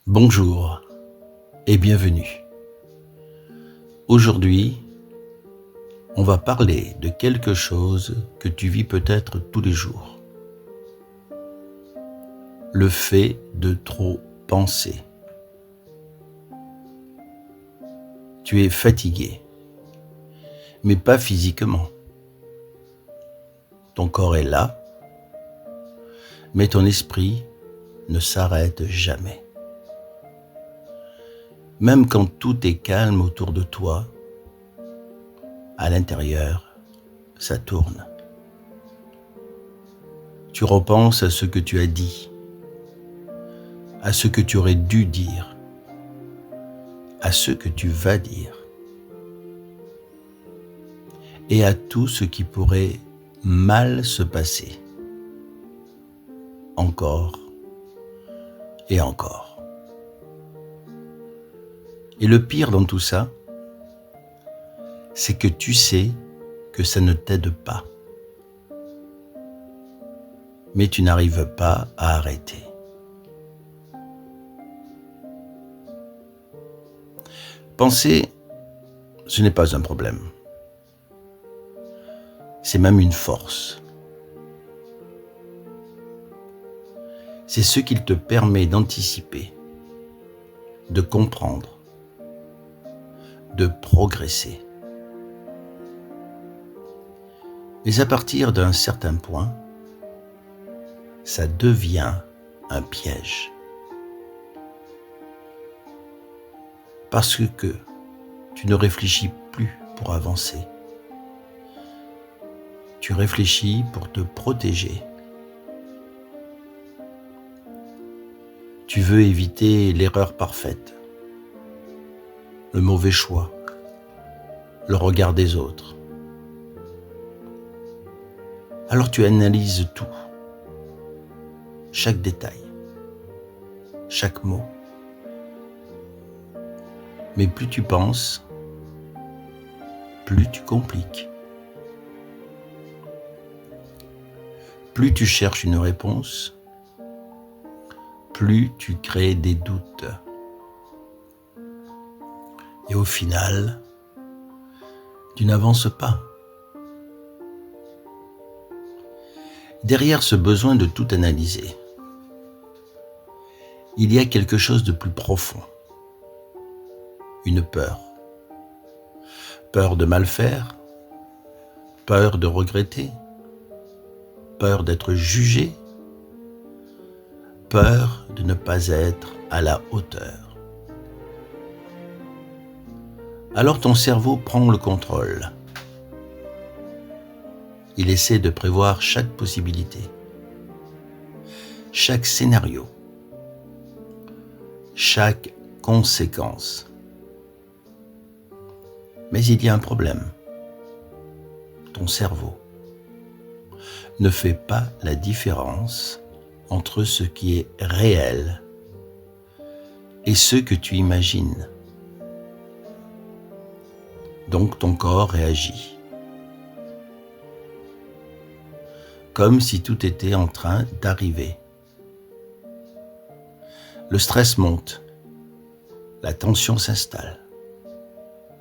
Bonjour et bienvenue. Aujourd'hui, on va parler de quelque chose que tu vis peut-être tous les jours. Le fait de trop penser. Tu es fatigué, mais pas physiquement. Ton corps est là, mais ton esprit ne s'arrête jamais. Même quand tout est calme autour de toi, à l'intérieur, ça tourne. Tu repenses à ce que tu as dit, à ce que tu aurais dû dire, à ce que tu vas dire, et à tout ce qui pourrait mal se passer, encore et encore. Et le pire dans tout ça, c'est que tu sais que ça ne t'aide pas. Mais tu n'arrives pas à arrêter. Penser, ce n'est pas un problème. C'est même une force. C'est ce qu'il te permet d'anticiper, de comprendre, de progresser. Mais à partir d'un certain point, ça devient un piège. Parce que tu ne réfléchis plus pour avancer. Tu réfléchis pour te protéger. Tu veux éviter l'erreur parfaite, le mauvais choix, le regard des autres. Alors tu analyses tout, chaque détail, chaque mot. Mais plus tu penses, plus tu compliques. Plus tu cherches une réponse, plus tu crées des doutes. Et au final, tu n'avances pas. Derrière ce besoin de tout analyser, il y a quelque chose de plus profond. Une peur. Peur de mal faire, peur de regretter, peur d'être jugé, peur de ne pas être à la hauteur. Alors ton cerveau prend le contrôle. Il essaie de prévoir chaque possibilité, chaque scénario, chaque conséquence. Mais il y a un problème. Ton cerveau ne fait pas la différence entre ce qui est réel et ce que tu imagines. Donc ton corps réagit. Comme si tout était en train d'arriver. Le stress monte, la tension s'installe,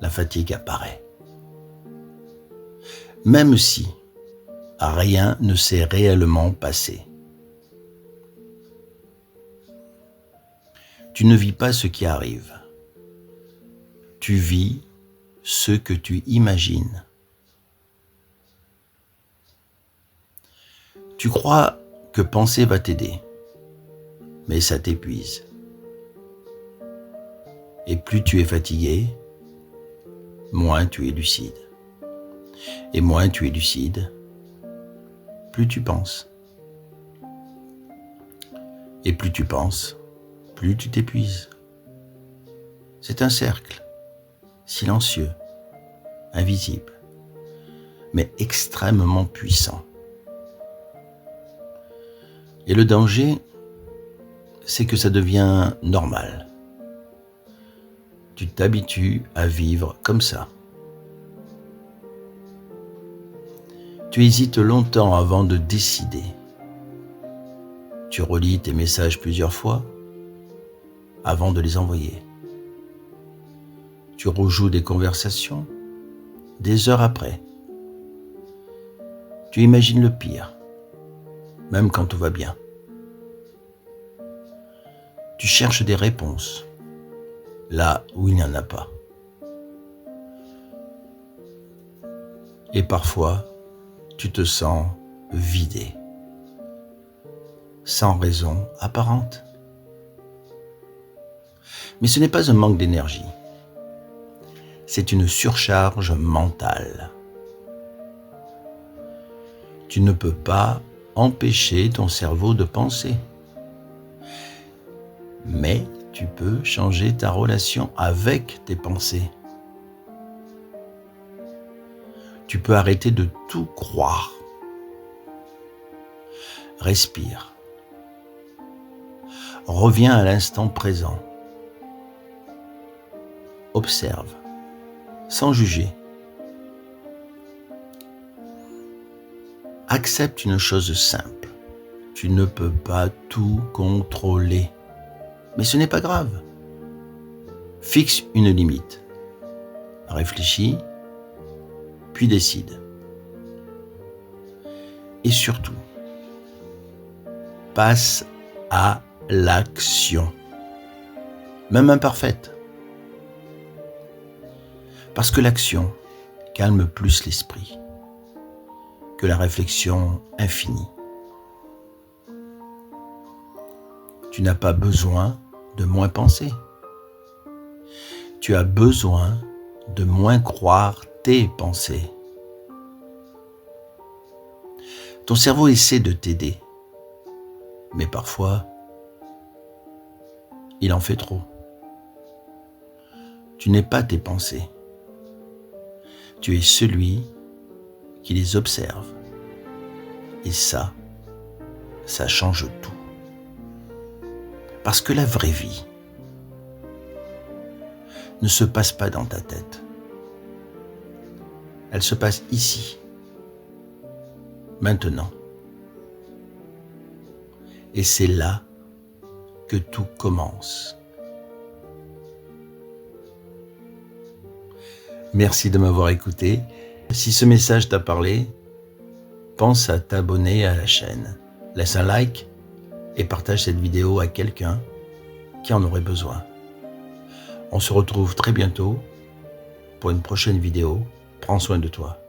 la fatigue apparaît. Même si rien ne s'est réellement passé. Tu ne vis pas ce qui arrive. Tu vis ce que tu imagines. Tu crois que penser va t'aider, mais ça t'épuise. Et plus tu es fatigué, moins tu es lucide. Et moins tu es lucide, plus tu penses. Et plus tu penses, plus tu t'épuises. C'est un cercle, silencieux, invisible, mais extrêmement puissant. Et le danger, c'est que ça devient normal. Tu t'habitues à vivre comme ça. Tu hésites longtemps avant de décider. Tu relis tes messages plusieurs fois, avant de les envoyer. Tu rejoues des conversations des heures après. Tu imagines le pire, même quand tout va bien. Tu cherches des réponses là où il n'y en a pas. Et parfois, tu te sens vidé, sans raison apparente. Mais ce n'est pas un manque d'énergie, c'est une surcharge mentale. Tu ne peux pas empêcher ton cerveau de penser, mais tu peux changer ta relation avec tes pensées. Tu peux arrêter de tout croire. Respire. Reviens à l'instant présent. Observe, sans juger. Accepte une chose simple. Tu ne peux pas tout contrôler. Mais ce n'est pas grave. Fixe une limite. Réfléchis, puis décide. Et surtout, passe à l'action, même imparfaite. Parce que l'action calme plus l'esprit que la réflexion infinie. Tu n'as pas besoin de moins penser. Tu as besoin de moins croire tes pensées. Ton cerveau essaie de t'aider, mais parfois, il en fait trop. Tu n'es pas tes pensées. Tu es celui qui les observe. Et ça change tout. Parce que la vraie vie ne se passe pas dans ta tête. Elle se passe ici, maintenant. Et c'est là que tout commence. Merci de m'avoir écouté. Si ce message t'a parlé, pense à t'abonner à la chaîne. Laisse un like et partage cette vidéo à quelqu'un qui en aurait besoin. On se retrouve très bientôt pour une prochaine vidéo. Prends soin de toi.